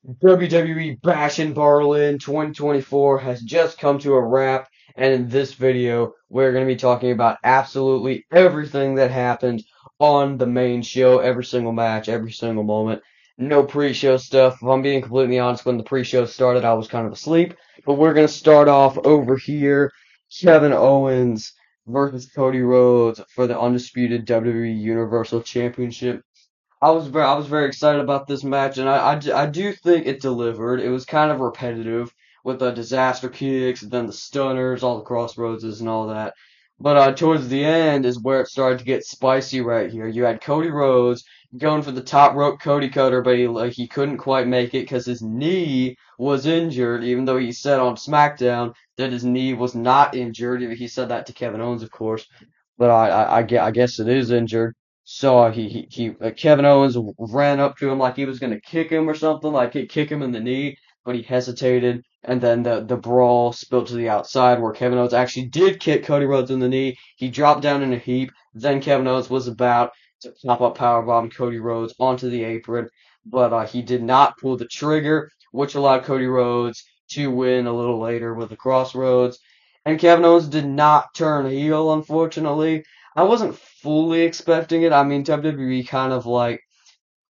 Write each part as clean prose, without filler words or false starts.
WWE Bash in Berlin 2024 has just come to a wrap, and in this video, we're going to be talking about absolutely everything that happened on the main show, every single match, every single moment. No pre-show stuff. If I'm being completely honest, when the pre-show started, I was kind of asleep. But we're going to start off over here. Kevin Owens versus Cody Rhodes for the undisputed WWE Universal Championship. I was very excited about this match, and I do think it delivered. It was kind of repetitive with the disaster kicks, and then the stunners, all the crossroads and all that. But towards the end is where it started to get spicy right here. You had Cody Rhodes going for the top rope Cody cutter, but he couldn't quite make it because his knee was injured, even though he said on SmackDown that his knee was not injured. He said that to Kevin Owens, of course, but I guess it is injured. So Kevin Owens ran up to him like he was gonna kick him or something, like he'd kick him in the knee, but he hesitated, and then the brawl spilled to the outside where Kevin Owens actually did kick Cody Rhodes in the knee. He dropped down in a heap. Then Kevin Owens was about to pop up powerbomb Cody Rhodes onto the apron, but he did not pull the trigger, which allowed Cody Rhodes to win a little later with the crossroads. And Kevin Owens did not turn heel, unfortunately. I wasn't fully expecting it. I mean, WWE kind of like,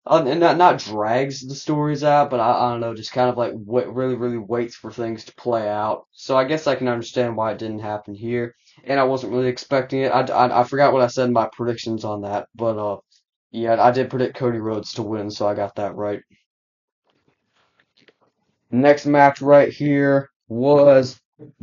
and not drags the stories out, but I don't know, just kind of like really waits for things to play out. So I guess I can understand why it didn't happen here, and I wasn't really expecting it. I forgot what I said in my predictions on that, but yeah, I did predict Cody Rhodes to win, so I got that right. Next match right here was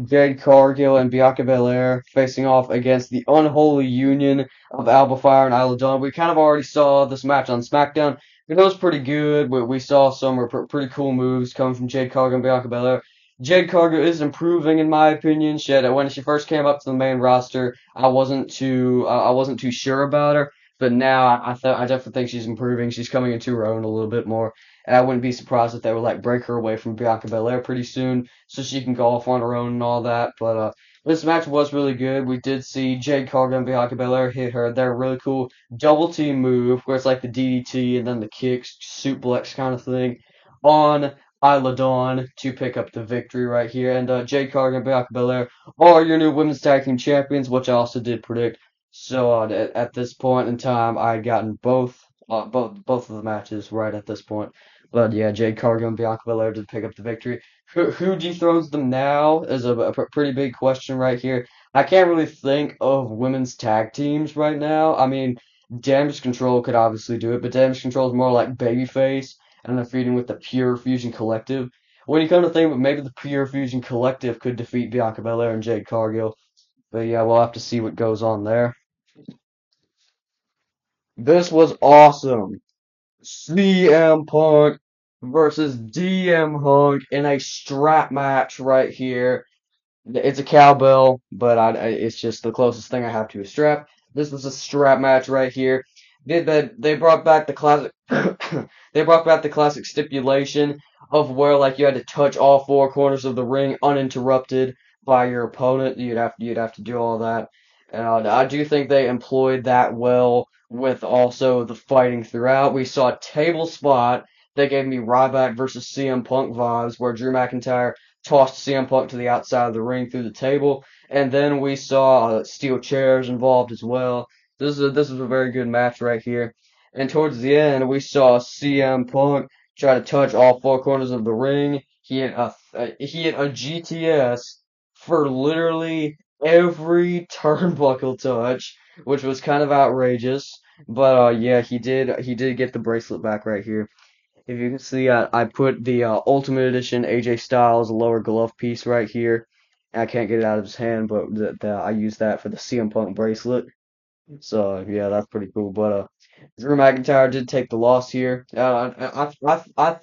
Jade Cargill and Bianca Belair facing off against the unholy union of Alba Fire and Isla Dawn. We kind of already saw this match on SmackDown. It was pretty good. We saw some pretty cool moves coming from Jade Cargill and Bianca Belair. Jade Cargill is improving, in my opinion. When she first came up to the main roster, I wasn't too sure about her, but now I definitely think she's improving. She's coming into her own a little bit more. And I wouldn't be surprised if they would like break her away from Bianca Belair pretty soon, so she can go off on her own and all that. But this match was really good. We did see Jade Cargill and Bianca Belair hit her their really cool double team move, where it's like the DDT and then the kicks, suplex kind of thing, on Isla Dawn to pick up the victory right here. And Jade Cargill and Bianca Belair are your new women's tag team champions, which I also did predict. So at this point in time, I had gotten both of the matches right at this point. But yeah, Jade Cargill and Bianca Belair did pick up the victory. Who dethrones them now is a pretty big question right here. I can't really think of women's tag teams right now. I mean, Damage Control could obviously do it, but Damage Control is more like babyface, and they're feuding with the Pure Fusion Collective. When you come to think of it, maybe the Pure Fusion Collective could defeat Bianca Belair and Jade Cargill. But yeah, we'll have to see what goes on there. This was awesome. CM Punk versus DM Punk in a strap match right here. It's a cowbell, but it's just the closest thing I have to a strap. This was a strap match right here. They brought back the classic they brought back the classic stipulation of where like you had to touch all four corners of the ring uninterrupted by your opponent. You'd have to do all that. And I do think they employed that well with also the fighting throughout. We saw a table spot that gave me Ryback versus CM Punk vibes, where Drew McIntyre tossed CM Punk to the outside of the ring through the table, and then we saw steel chairs involved as well. This is a very good match right here. And towards the end, we saw CM Punk try to touch all four corners of the ring. He had a GTS for literally every turnbuckle touch, which was kind of outrageous. But yeah, he did get the bracelet back right here. If you can see, I put the Ultimate Edition AJ Styles lower glove piece right here. I can't get it out of his hand, but I use that for the CM Punk bracelet. So yeah, that's pretty cool. But Drew McIntyre did take the loss here. I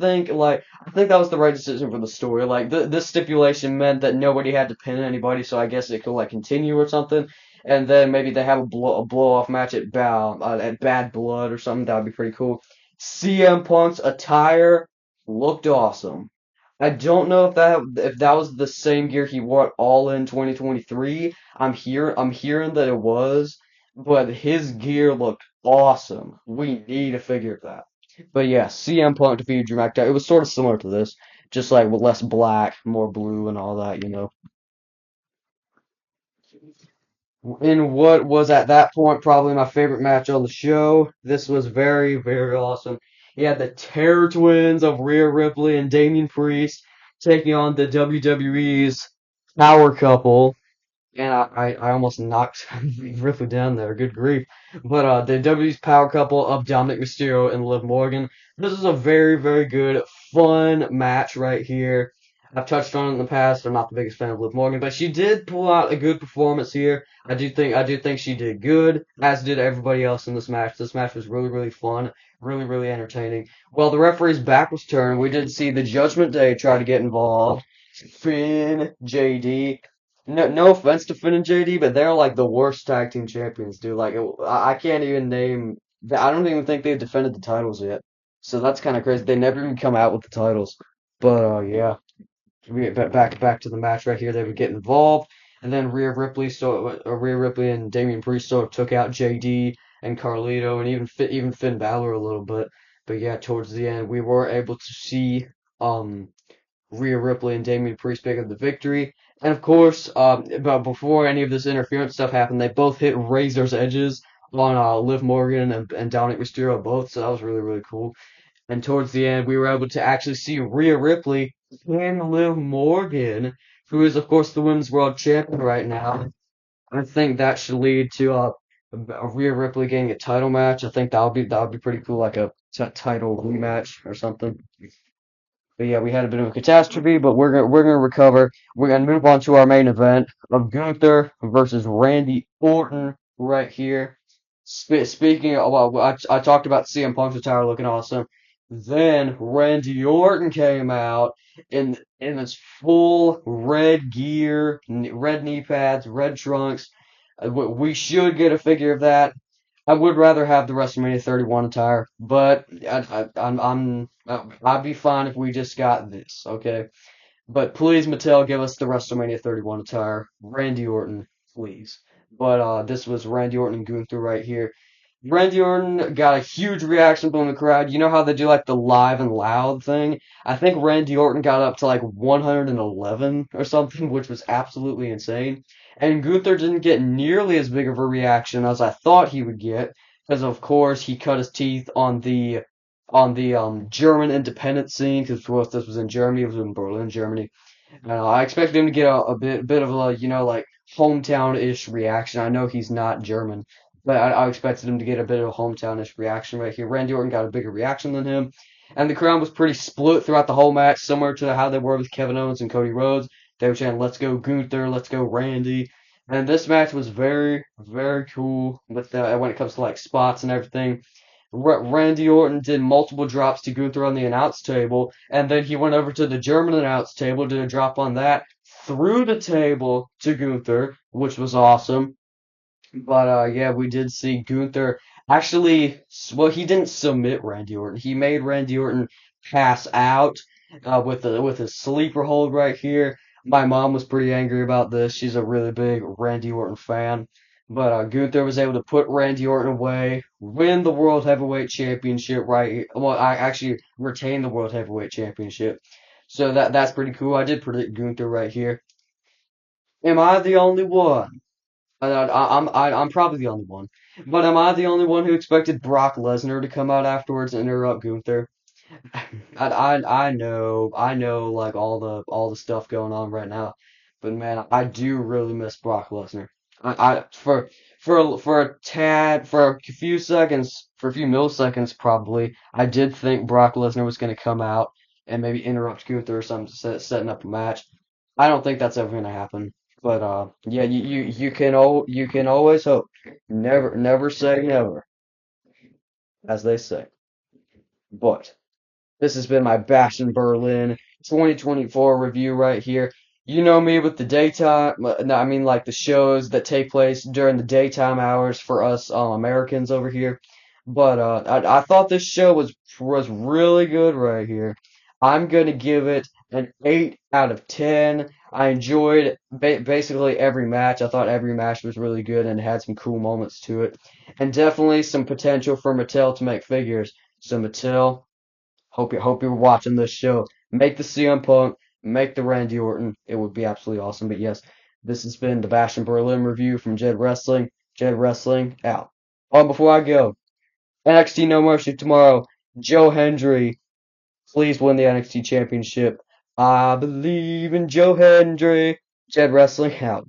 think that was the right decision for the story. Like this stipulation meant that nobody had to pin anybody, so I guess it could like continue or something. And then maybe they have a blow off match at Bad Blood or something. That would be pretty cool. CM Punk's attire looked awesome. I don't know if that was the same gear he wore at All In 2023. I'm hearing that it was, but his gear looked awesome. We need a figure of that. But yeah, CM Punk defeated Drew McIntyre. It was sort of similar to this, just like with less black, more blue, and all that, you know. In what was at that point probably my favorite match on the show. This was very, very awesome. You had the Terror Twins of Rhea Ripley and Damian Priest taking on the WWE's Power Couple. And I almost knocked Ripley down there. Good grief. But the WWE's Power Couple of Dominic Mysterio and Liv Morgan. This is a very, very good, fun match right here. I've touched on it in the past. I'm not the biggest fan of Liv Morgan, but she did pull out a good performance here. I do think she did good, as did everybody else in this match. This match was really, really fun, really, really entertaining. Well, the referee's back was turned. We did see the Judgment Day try to get involved. Finn, JD. No offense to Finn and JD, but they're like the worst tag team champions, dude. Like, I can't even name. I don't even think they've defended the titles yet. So that's kind of crazy. They never even come out with the titles. But yeah, we get back to the match right here. They would get involved, and then Rhea Ripley and Damian Priest sort of took out JD and Carlito, and even Finn Balor a little bit. But yeah, towards the end, we were able to see um Rhea Ripley and Damian Priest pick up the victory. And of course, but before any of this interference stuff happened, they both hit razor's edges on Liv Morgan and Dominic Mysterio both, so that was really, really cool. And towards the end, we were able to actually see Rhea Ripley and Liv Morgan, who is, of course, the Women's World Champion right now. I think that should lead to a Rhea Ripley getting a title match. I think that would be pretty cool, like a title rematch or something. But yeah, we had a bit of a catastrophe, but we're gonna recover. We're gonna move on to our main event of Gunther versus Randy Orton right here. Speaking of, well, I talked about CM Punk's attire looking awesome. Then Randy Orton came out in his full red gear, red knee pads, red trunks. We should get a figure of that. I would rather have the WrestleMania 31 attire, but I'd be fine if we just got this, okay? But please, Mattel, give us the WrestleMania 31 attire. Randy Orton, please. But this was Randy Orton and Gunther right here. Randy Orton got a huge reaction from the crowd. You know how they do like the live and loud thing? I think Randy Orton got up to like 111 or something, which was absolutely insane. And Gunther didn't get nearly as big of a reaction as I thought he would get, because of course he cut his teeth on the German independence scene, because of course this was in Germany, it was in Berlin, Germany. I expected him to get a bit of a, like hometown-ish reaction. I know he's not German, but I expected him to get a bit of a hometown-ish reaction right here. Randy Orton got a bigger reaction than him, and the crowd was pretty split throughout the whole match, similar to how they were with Kevin Owens and Cody Rhodes. They were chanting, "Let's go Gunther, let's go Randy," and this match was very, very cool with when it comes to like spots and everything. Randy Orton did multiple drops to Gunther on the announce table, and then he went over to the German announce table, did a drop on that, through the table to Gunther, which was awesome. But yeah, we did see Gunther actually. Well, he didn't submit Randy Orton. He made Randy Orton pass out with his sleeper hold right here. My mom was pretty angry about this. She's a really big Randy Orton fan. But Gunther was able to put Randy Orton away, win the World Heavyweight Championship right. Well, I actually retain the World Heavyweight Championship. So that's pretty cool. I did predict Gunther right here. Am I the only one? I'm probably the only one. But am I the only one who expected Brock Lesnar to come out afterwards and interrupt Gunther? I know, like all the stuff going on right now, but man, I do really miss Brock Lesnar. I for a tad, for a few seconds, for a few milliseconds probably, I did think Brock Lesnar was going to come out and maybe interrupt Gunther or something, setting up a match. I don't think that's ever going to happen. But yeah, you can always hope. Never say never, as they say. But. This has been my Bash in Berlin 2024 review right here. You know me with the daytime, no, I mean like the shows that take place during the daytime hours for us Americans over here. But I thought this show was really good right here. I'm gonna give it an 8 out of 10. I enjoyed basically every match. I thought every match was really good and had some cool moments to it, and definitely some potential for Mattel to make figures. So Mattel, hope you're watching this show. Make the CM Punk, make the Randy Orton. It would be absolutely awesome. But yes, this has been the Bash in Berlin review from Jed Wrestling. Jed Wrestling out. Oh, before I go, NXT No Mercy tomorrow. Joe Hendry, please win the NXT Championship. I believe in Joe Hendry. Jed Wrestling out.